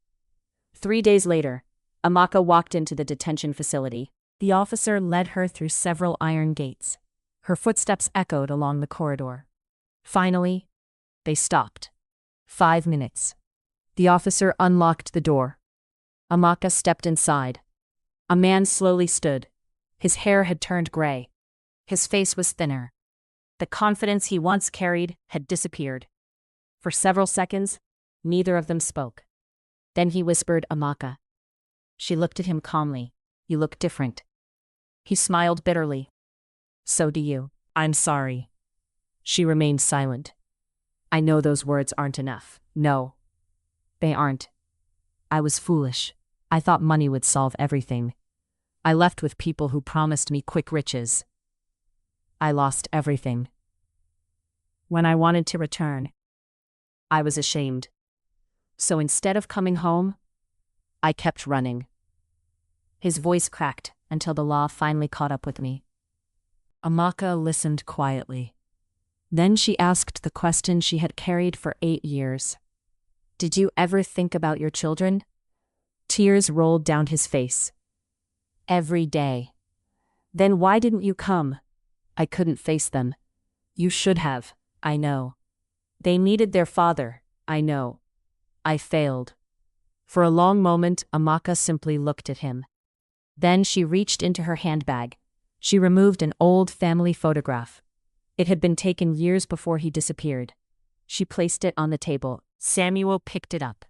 3 days later, Amaka walked into the detention facility. The officer led her through several iron gates. Her footsteps echoed along the corridor. Finally, they stopped. 5 minutes. The officer unlocked the door. Amaka stepped inside. A man slowly stood. His hair had turned gray. His face was thinner. The confidence he once carried had disappeared. For several seconds, neither of them spoke. Then he whispered, "Amaka." She looked at him calmly. "You look different." He smiled bitterly. "So do you." "I'm sorry." She remained silent. "I know those words aren't enough." "No, they aren't. I was foolish. I thought money would solve everything. I left with people who promised me quick riches. I lost everything. When I wanted to return, I was ashamed. So instead of coming home, I kept running." His voice cracked until the law finally caught up with me. Amaka listened quietly. Then she asked the question she had carried for 8 years. "Did you ever think about your children?" Tears rolled down his face. "Every day." "Then why didn't you come?" "I couldn't face them." "You should have." "I know." "They needed their father." "I know." "I failed." For a long moment, Amaka simply looked at him. Then she reached into her handbag. She removed an old family photograph. It had been taken years before he disappeared. She placed it on the table. Samuel picked it up.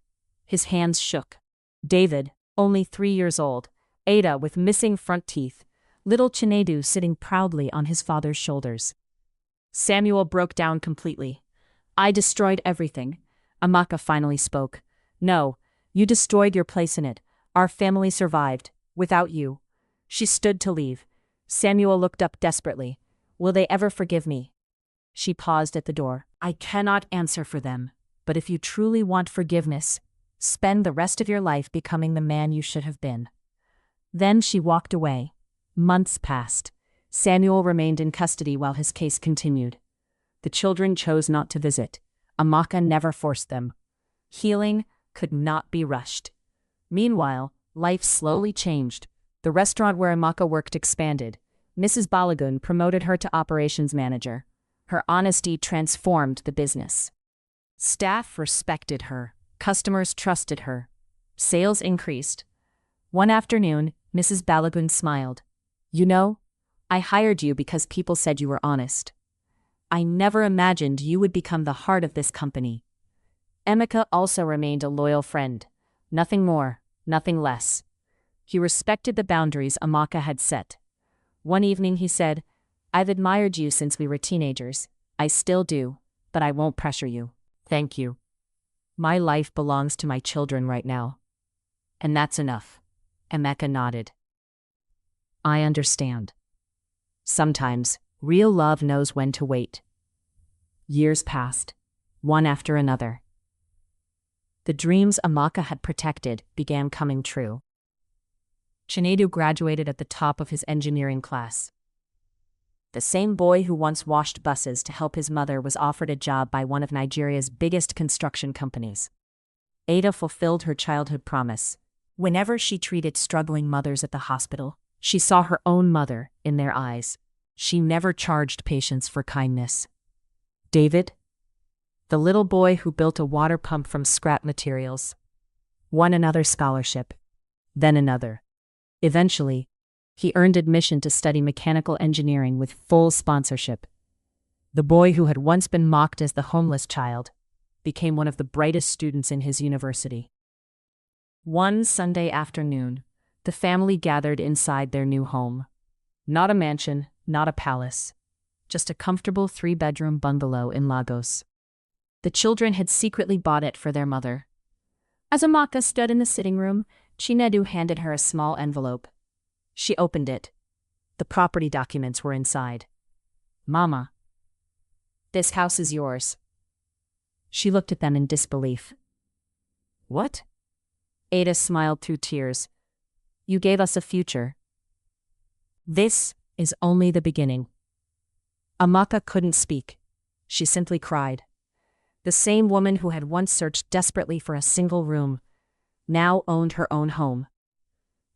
His hands shook. David, only 3 years old, Ada with missing front teeth, little Chinedu sitting proudly on his father's shoulders. Samuel broke down completely. "I destroyed everything." Amaka finally spoke. "No, you destroyed your place in it. Our family survived. Without you." She stood to leave. Samuel looked up desperately. "Will they ever forgive me?" She paused at the door. "I cannot answer for them. But if you truly want forgiveness, spend the rest of your life becoming the man you should have been." Then she walked away. Months passed. Samuel remained in custody while his case continued. The children chose not to visit. Amaka never forced them. Healing could not be rushed. Meanwhile, life slowly changed. The restaurant where Amaka worked expanded. Mrs. Balagun promoted her to operations manager. Her honesty transformed the business. Staff respected her. Customers trusted her. Sales increased. One afternoon, Mrs. Balagun smiled. "You know, I hired you because people said you were honest. I never imagined you would become the heart of this company." Emeka also remained a loyal friend. Nothing more, nothing less. He respected the boundaries Amaka had set. One evening he said, "I've admired you since we were teenagers. I still do, but I won't pressure you. Thank you. My life belongs to my children right now. And that's enough." Emeka nodded. "I understand. Sometimes, real love knows when to wait." Years passed, one after another. The dreams Amaka had protected began coming true. Chinedu graduated at the top of his engineering class. The same boy who once washed buses to help his mother was offered a job by one of Nigeria's biggest construction companies. Ada fulfilled her childhood promise. Whenever she treated struggling mothers at the hospital, she saw her own mother in their eyes. She never charged patients for kindness. David, the little boy who built a water pump from scrap materials, won another scholarship, then another. Eventually, he earned admission to study mechanical engineering with full sponsorship. The boy who had once been mocked as the homeless child became one of the brightest students in his university. One Sunday afternoon, the family gathered inside their new home. Not a mansion, not a palace, just a comfortable 3-bedroom bungalow in Lagos. The children had secretly bought it for their mother. As Amaka stood in the sitting room, Chinedu handed her a small envelope. She opened it. The property documents were inside. "Mama, this house is yours." She looked at them in disbelief. "What?" Ada smiled through tears. "You gave us a future." "This is only the beginning." Amaka couldn't speak. She simply cried. The same woman who had once searched desperately for a single room now owned her own home.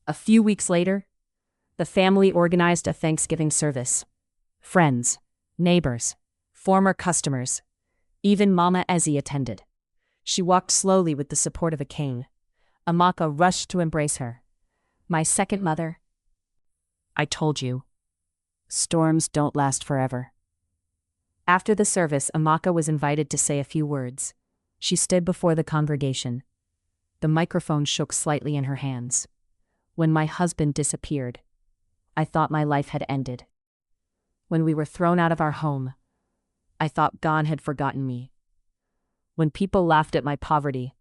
A few weeks later, The family organized a Thanksgiving service. Friends, neighbors, former customers, even Mama Ezzy attended. She walked slowly with the support of a cane. Amaka rushed to embrace her. "My second mother." "I told you. Storms don't last forever." After the service, Amaka was invited to say a few words. She stood before the congregation. The microphone shook slightly in her hands. "When my husband disappeared, I thought my life had ended. When we were thrown out of our home, I thought God had forgotten me. When people laughed at my poverty,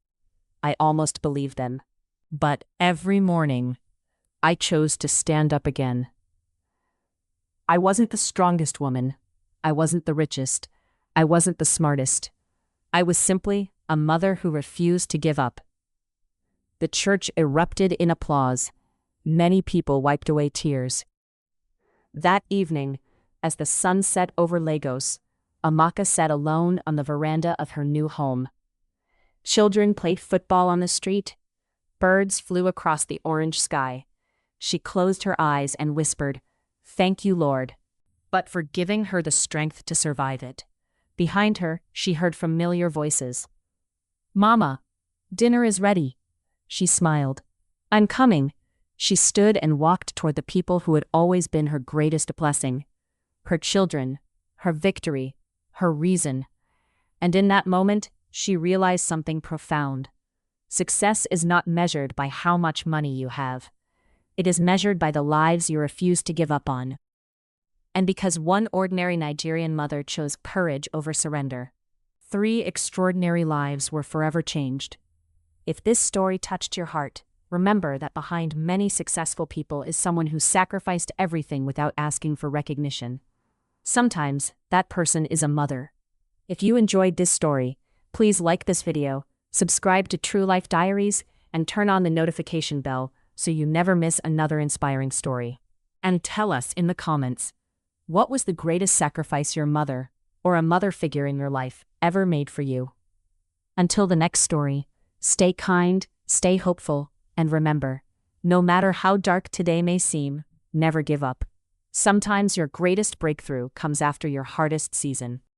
I almost believed them. But every morning, I chose to stand up again. I wasn't the strongest woman. I wasn't the richest. I wasn't the smartest. I was simply a mother who refused to give up." The church erupted in applause. Many people wiped away tears. That evening, as the sun set over Lagos, Amaka sat alone on the veranda of her new home. Children played football on the street. Birds flew across the orange sky. She closed her eyes and whispered, "Thank you, Lord," but for giving her the strength to survive it. Behind her, she heard familiar voices. "Mama, dinner is ready." She smiled. "I'm coming." She stood and walked toward the people who had always been her greatest blessing. Her children, her victory, her reason. And in that moment, she realized something profound. Success is not measured by how much money you have. It is measured by the lives you refuse to give up on. And because one ordinary Nigerian mother chose courage over surrender, 3 extraordinary lives were forever changed. If this story touched your heart, remember that behind many successful people is someone who sacrificed everything without asking for recognition. Sometimes, that person is a mother. If you enjoyed this story, please like this video, subscribe to True Life Diaries, and turn on the notification bell so you never miss another inspiring story. And tell us in the comments, what was the greatest sacrifice your mother, or a mother figure in your life, ever made for you? Until the next story, stay kind, stay hopeful, and remember, no matter how dark today may seem, never give up. Sometimes your greatest breakthrough comes after your hardest season.